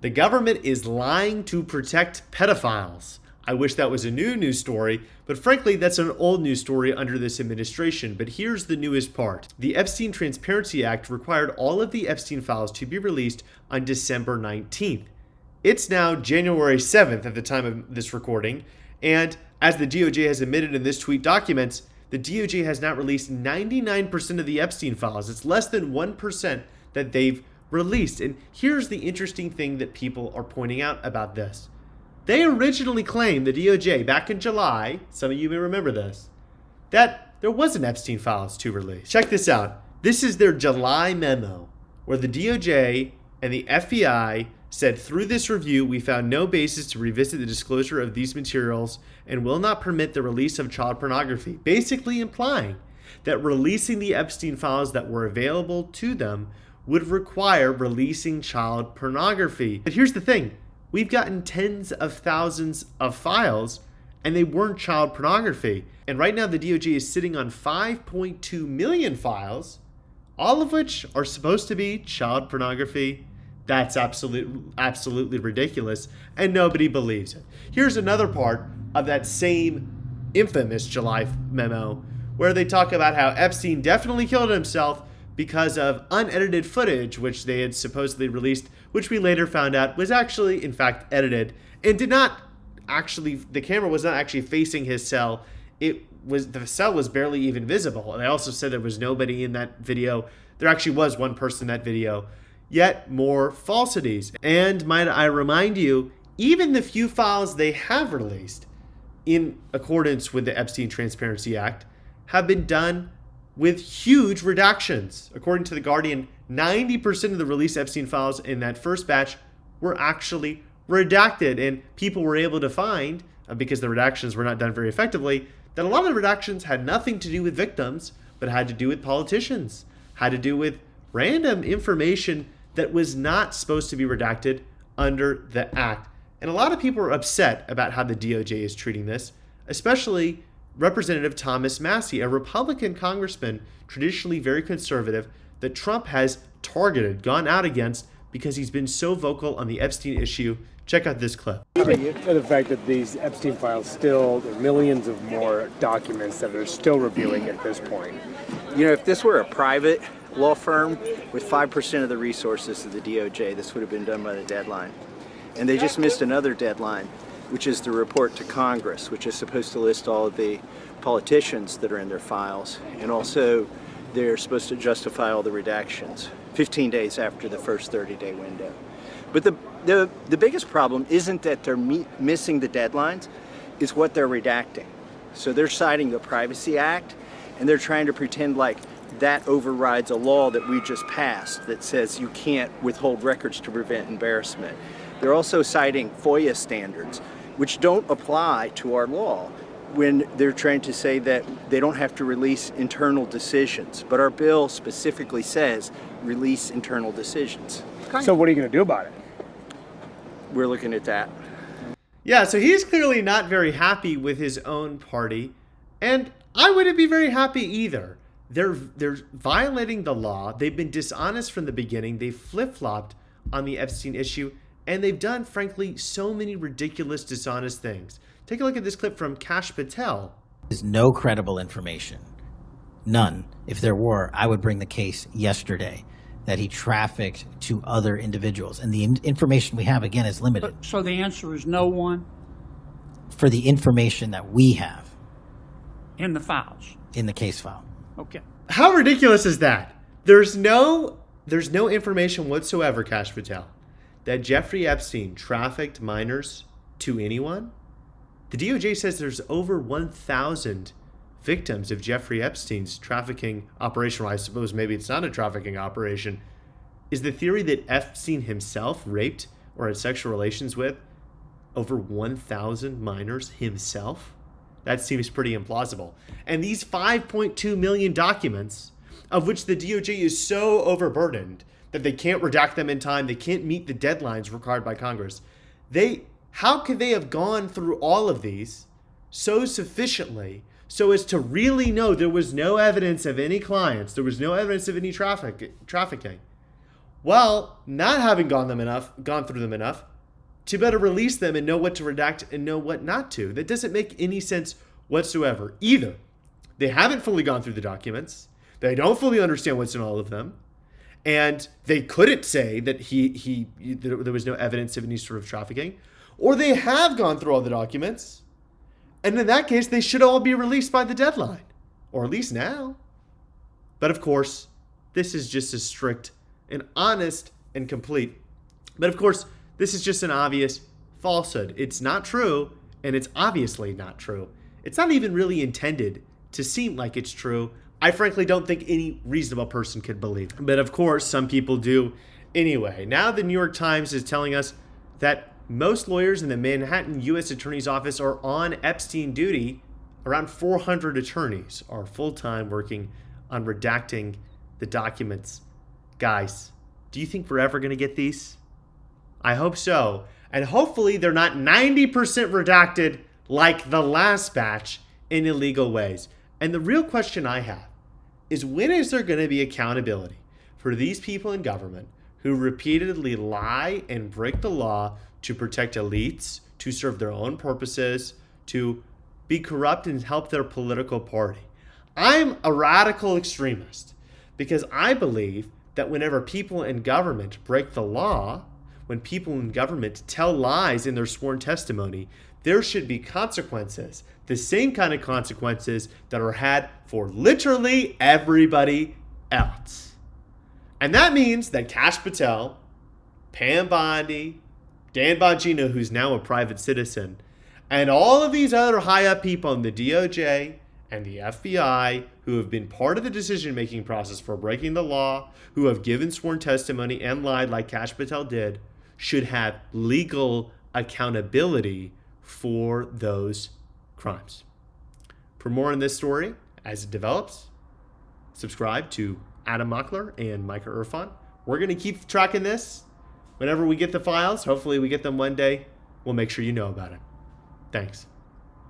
The government is lying to protect pedophiles. I wish that was a new news story, but frankly, that's an old news story under this administration. But here's the newest part. The Epstein Transparency Act required all of the Epstein files to be released on December 19th. It's now January 7th at the time of this recording, and as the DOJ has admitted in this tweet documents, the DOJ has not released 99% of the Epstein files. It's less than 1% that they've released. And here's the interesting thing that people are pointing out about this. They originally claimed, the DOJ, back in July, some of you may remember this, that there wasn't Epstein files to release. Check this out. This is their July memo, where the DOJ and the FBI said, through this review, we found no basis to revisit the disclosure of these materials and will not permit the release of child pornography, basically implying that releasing the Epstein files that were available to them would require releasing child pornography. But here's the thing. We've gotten tens of thousands of files, and they weren't child pornography. And right now, the DOJ is sitting on 5.2 million files, all of which are supposed to be child pornography. That's absolutely ridiculous, and nobody believes it. Here's another part of that same infamous July memo, where they talk about how Epstein definitely killed himself because of unedited footage, which they had supposedly released, which we later found out was actually, in fact, edited and did not actually, the camera was not actually facing his cell. The cell was barely even visible. And they also said there was nobody in that video. There actually was one person in that video. Yet more falsities. And might I remind you, even the few files they have released in accordance with the Epstein Transparency Act have been done with huge redactions. According to The Guardian, 90% of the released Epstein files in that first batch were actually redacted. And people were able to find, because the redactions were not done very effectively, that a lot of the redactions had nothing to do with victims, but had to do with politicians, had to do with random information that was not supposed to be redacted under the act. And a lot of people are upset about how the DOJ is treating this, especially Representative Thomas Massie, a Republican congressman, traditionally very conservative, that Trump has targeted, gone out against, because he's been so vocal on the Epstein issue. Check out this clip. The fact that these Epstein files still, there are millions of more documents that are still reviewing at this point. You know, if this were a private law firm with 5% of the resources of the DOJ, this would have been done by the deadline. And they just missed another deadline, which is the report to Congress, which is supposed to list all of the politicians that are in their files. And also, they're supposed to justify all the redactions 15 days after the first 30-day window. But the biggest problem isn't that they're missing the deadlines, it's what they're redacting. So they're citing the Privacy Act, and they're trying to pretend like that overrides a law that we just passed that says you can't withhold records to prevent embarrassment. They're also citing FOIA standards, which don't apply to our law when they're trying to say that they don't have to release internal decisions. But our bill specifically says release internal decisions. So what are you going to do about it? We're looking at that. Yeah, so he's clearly not very happy with his own party, and I wouldn't be very happy either. They're violating the law. They've been dishonest from the beginning. They flip-flopped on the Epstein issue, and they've done, frankly, so many ridiculous, dishonest things. Take a look at this clip from Kash Patel. There's no credible information. None. If there were, I would bring the case yesterday that he trafficked to other individuals. And the information we have, again, is limited. So the answer is no one? For the information that we have. In the files? In the case file. Okay. How ridiculous is that? There's no information whatsoever, Kash Patel, that Jeffrey Epstein trafficked minors to anyone. The DOJ says there's over 1,000 victims of Jeffrey Epstein's trafficking operation. Well, I suppose maybe it's not a trafficking operation. Is the theory that Epstein himself raped or had sexual relations with over 1,000 minors himself? That seems pretty implausible. And these 5.2 million documents, of which the DOJ is so overburdened that they can't redact them in time, they can't meet the deadlines required by Congress. How could they have gone through all of these so sufficiently so as to really know there was no evidence of any clients, there was no evidence of any trafficking? Well, not having gone through them enough to better release them and know what to redact and know what not to. That doesn't make any sense whatsoever. Either they haven't fully gone through the documents, they don't fully understand what's in all of them, and they couldn't say that there was no evidence of any sort of trafficking, or they have gone through all the documents, and in that case, they should all be released by the deadline, or at least now. But of course, this is just as strict and honest and complete. But of course, this is just an obvious falsehood. It's not true, and it's obviously not true. It's not even really intended to seem like it's true. I frankly don't think any reasonable person could believe it. But of course, some people do anyway. Now the New York Times is telling us that most lawyers in the Manhattan U.S. Attorney's Office are on Epstein duty. Around 400 attorneys are full-time working on redacting the documents. Guys, do you think we're ever going to get these? I hope so. And hopefully they're not 90% redacted like the last batch in illegal ways. And the real question I have is, when is there going to be accountability for these people in government who repeatedly lie and break the law to protect elites, to serve their own purposes, to be corrupt and help their political party? I'm a radical extremist because I believe that whenever people in government break the law, when people in government tell lies in their sworn testimony, there should be consequences, the same kind of consequences that are had for literally everybody else. And that means that Kash Patel, Pam Bondi, Dan Bongino, who's now a private citizen, and all of these other high-up people in the DOJ and the FBI who have been part of the decision-making process for breaking the law, who have given sworn testimony and lied like Kash Patel did, should have legal accountability for those crimes. For more on this story as it develops, subscribe to Adam Mockler and Micah Erfan. We're going to keep tracking this. Whenever we get the files, hopefully we get them one day, we'll make sure you know about it. Thanks.